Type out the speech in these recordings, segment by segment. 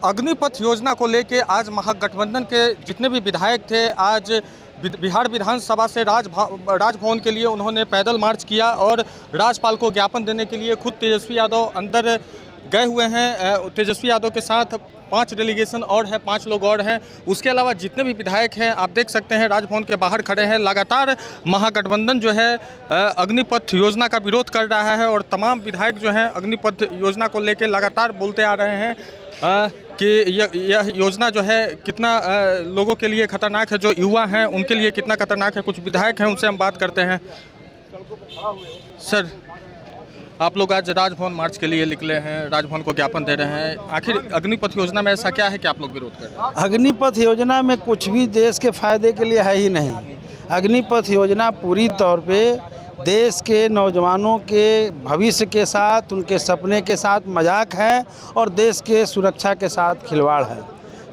अग्निपथ योजना को लेके आज महागठबंधन के जितने भी विधायक थे, आज बिहार विधानसभा से राजभवन के लिए उन्होंने पैदल मार्च किया और राज्यपाल को ज्ञापन देने के लिए खुद तेजस्वी यादव अंदर गए हुए हैं। तेजस्वी यादव के साथ 5 डेलीगेशन और है, 5 लोग और हैं। उसके अलावा जितने भी विधायक हैं आप देख सकते हैं राजभवन के बाहर खड़े हैं। लगातार महागठबंधन जो है अग्निपथ योजना का विरोध कर रहा है और तमाम विधायक जो हैं अग्निपथ योजना को लेकर लगातार बोलते आ रहे हैं कि यह योजना जो है कितना लोगों के लिए खतरनाक है, जो युवा हैं उनके लिए कितना खतरनाक है। कुछ विधायक हैं, उनसे हम बात करते हैं। सर, आप लोग आज राजभवन मार्च के लिए निकले हैं, राजभवन को ज्ञापन दे रहे हैं, आखिर अग्निपथ योजना में ऐसा क्या है कि आप लोग विरोध कर रहे हैं? अग्निपथ योजना में कुछ भी देश के फायदे के लिए है ही नहीं। अग्निपथ योजना पूरी तौर पे देश के नौजवानों के भविष्य के साथ, उनके सपने के साथ मजाक है और देश के सुरक्षा के साथ खिलवाड़ है।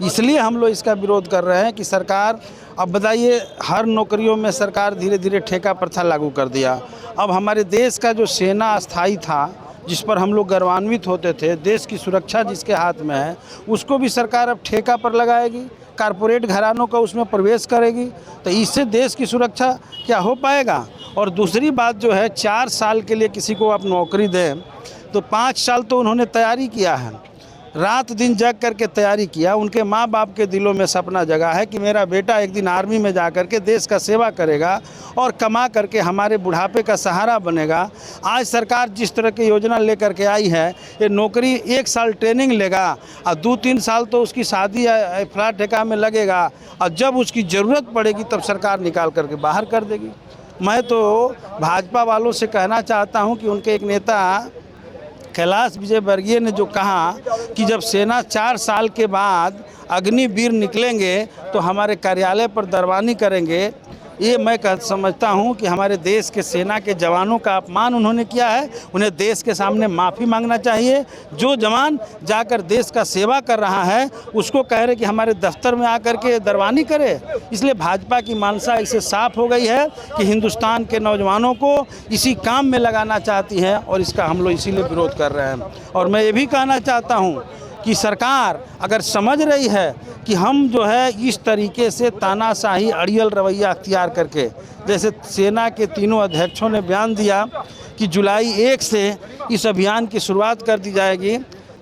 इसलिए हम लोग इसका विरोध कर रहे हैं कि सरकार, अब बताइए, हर नौकरियों में सरकार धीरे धीरे ठेका प्रथा लागू कर दिया। अब हमारे देश का जो सेना अस्थाई था, जिस पर हम लोग गर्वान्वित होते थे, देश की सुरक्षा जिसके हाथ में है, उसको भी सरकार अब ठेका पर लगाएगी, कारपोरेट घरानों का उसमें प्रवेश करेगी। तो इससे देश की सुरक्षा क्या हो पाएगा? और दूसरी बात जो है, 4 साल के लिए किसी को आप नौकरी दें तो 5 साल तो उन्होंने तैयारी किया है, रात दिन जग करके तैयारी किया। उनके माँ बाप के दिलों में सपना जगा है कि मेरा बेटा एक दिन आर्मी में जा करके देश का सेवा करेगा और कमा करके हमारे बुढ़ापे का सहारा बनेगा। आज सरकार जिस तरह की योजना लेकर के आई है, ये नौकरी 1 साल ट्रेनिंग लेगा और 2-3 साल तो उसकी शादी या फ्लैट ठेका में लगेगा और जब उसकी ज़रूरत पड़ेगी तब सरकार निकाल करके बाहर कर देगी। मैं तो भाजपा वालों से कहना चाहता हूँ कि उनके एक नेता कैलाश विजयवर्गीय ने जो कहा कि जब सेना 4 साल के बाद अग्निवीर निकलेंगे तो हमारे कार्यालय पर दरबानी करेंगे, ये मैं समझता हूँ कि हमारे देश के सेना के जवानों का अपमान उन्होंने किया है। उन्हें देश के सामने माफ़ी मांगना चाहिए। जो जवान जाकर देश का सेवा कर रहा है उसको कह रहे कि हमारे दफ्तर में आकर के दरबानी करे। इसलिए भाजपा की मानसा इससे साफ हो गई है कि हिंदुस्तान के नौजवानों को इसी काम में लगाना चाहती है और इसका हम लोग इसीलिए विरोध कर रहे हैं। और मैं ये भी कहना चाहता हूँ कि सरकार अगर समझ रही है कि हम जो है इस तरीके से तानाशाही अड़ियल रवैया अख्तियार करके, जैसे सेना के तीनों अध्यक्षों ने बयान दिया कि जुलाई 1 से इस अभियान की शुरुआत कर दी जाएगी,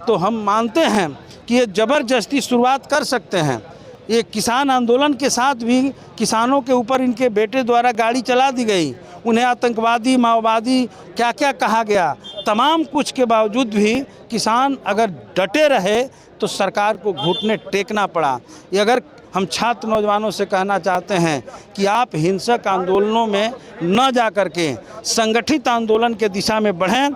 तो हम मानते हैं कि ये ज़बरदस्ती शुरुआत कर सकते हैं। ये किसान आंदोलन के साथ भी किसानों के ऊपर इनके बेटे द्वारा गाड़ी चला दी गई, उन्हें आतंकवादी, माओवादी क्या क्या कहा गया। तमाम कुछ के बावजूद भी किसान अगर डटे रहे तो सरकार को घुटने टेकना पड़ा। ये अगर हम छात्र नौजवानों से कहना चाहते हैं कि आप हिंसक आंदोलनों में न जा कर के संगठित आंदोलन के दिशा में बढ़ें।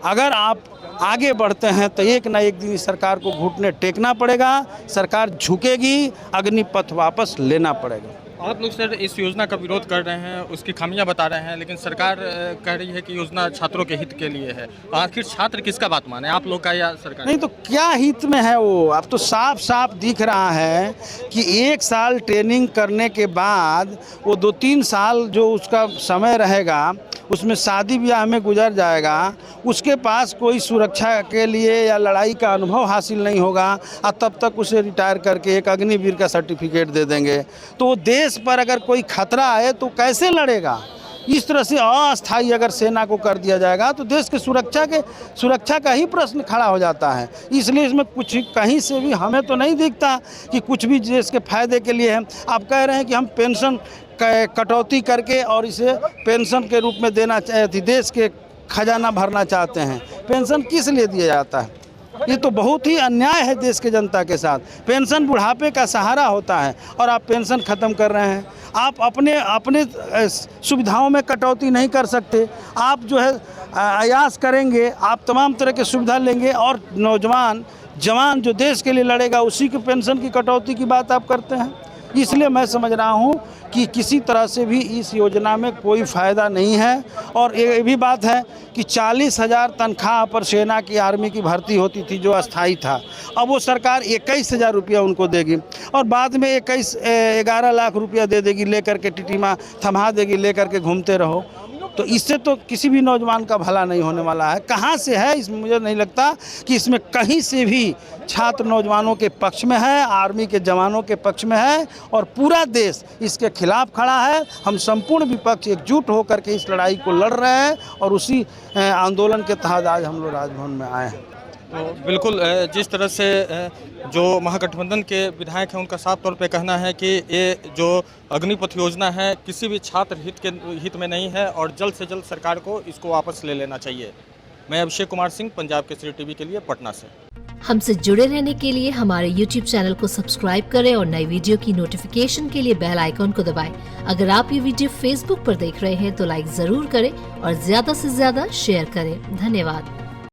अगर आप आगे बढ़ते हैं तो एक ना एक दिन सरकार को घुटने टेकना पड़ेगा, सरकार झुकेगी, अग्निपथ वापस लेना पड़ेगा। आप लोग सर इस योजना का विरोध कर रहे हैं, उसकी खामियां बता रहे हैं, लेकिन सरकार कह रही है कि योजना छात्रों के हित के लिए है। आखिर छात्र किसका बात माने, आप लोग का या सरकार? नहीं तो क्या हित में है वो? अब तो साफ साफ दिख रहा है कि 1 साल ट्रेनिंग करने के बाद वो 2-3 साल जो उसका समय रहेगा उसमें शादी ब्याह में गुजर जाएगा। उसके पास कोई सुरक्षा के लिए या लड़ाई का अनुभव हासिल नहीं होगा और तब तक उसे रिटायर करके एक अग्निवीर का सर्टिफिकेट दे देंगे। तो देश पर अगर कोई खतरा आए तो कैसे लड़ेगा? इस तरह से अस्थायी अगर सेना को कर दिया जाएगा तो देश के सुरक्षा का ही प्रश्न खड़ा हो जाता है। इसलिए इसमें कुछ कहीं से भी हमें तो नहीं दिखता कि कुछ भी देश के फायदे के लिए है। आप कह रहे हैं कि हम पेंशन कटौती करके और इसे पेंशन के रूप में देना चाहते, देश के खजाना भरना चाहते हैं। पेंशन किस लिए दिया जाता है? ये तो बहुत ही अन्याय है देश के जनता के साथ। पेंशन बुढ़ापे का सहारा होता है और आप पेंशन ख़त्म कर रहे हैं। आप अपने सुविधाओं में कटौती नहीं कर सकते। आप जो है अयास करेंगे, आप तमाम तरह की सुविधा लेंगे और नौजवान जवान जो देश के लिए लड़ेगा उसी के पेंशन की कटौती की बात आप करते हैं। इसलिए मैं समझ रहा हूँ कि किसी तरह से भी इस योजना में कोई फ़ायदा नहीं है। और ये भी बात है कि 40,000 तनख्वाह पर सेना की आर्मी की भर्ती होती थी जो अस्थाई था, अब वो सरकार 21,000 रुपया उनको देगी और बाद में 11 लाख रुपया दे देगी, लेकर के टिटिमा थमा देगी, लेकर के घूमते रहो। तो इससे तो किसी भी नौजवान का भला नहीं होने वाला है। कहाँ से है इसमें, मुझे नहीं लगता कि इसमें कहीं से भी छात्र नौजवानों के पक्ष में है, आर्मी के जवानों के पक्ष में है, और पूरा देश इसके खिलाफ खड़ा है। हम संपूर्ण विपक्ष एकजुट होकर के इस लड़ाई को लड़ रहे हैं और उसी आंदोलन के तहत आज हम लोग राजभवन में आए हैं। तो बिल्कुल जिस तरह से जो महागठबंधन के विधायक हैं उनका साफ तौर पे कहना है कि ये जो अग्निपथ योजना है किसी भी छात्र हित में नहीं है और जल्द से जल्द सरकार को इसको वापस ले लेना चाहिए। मैं अभिषेक कुमार सिंह, पंजाब केसरी टीवी के लिए पटना से। हमसे जुड़े रहने के लिए हमारे YouTube चैनल को सब्सक्राइब करें और नई वीडियो की नोटिफिकेशन के लिए बेल आइकॉन को दबाएं। अगर आप ये वीडियो Facebook पर देख रहे हैं तो लाइक जरूर करें और ज्यादा से ज्यादा शेयर करें। धन्यवाद।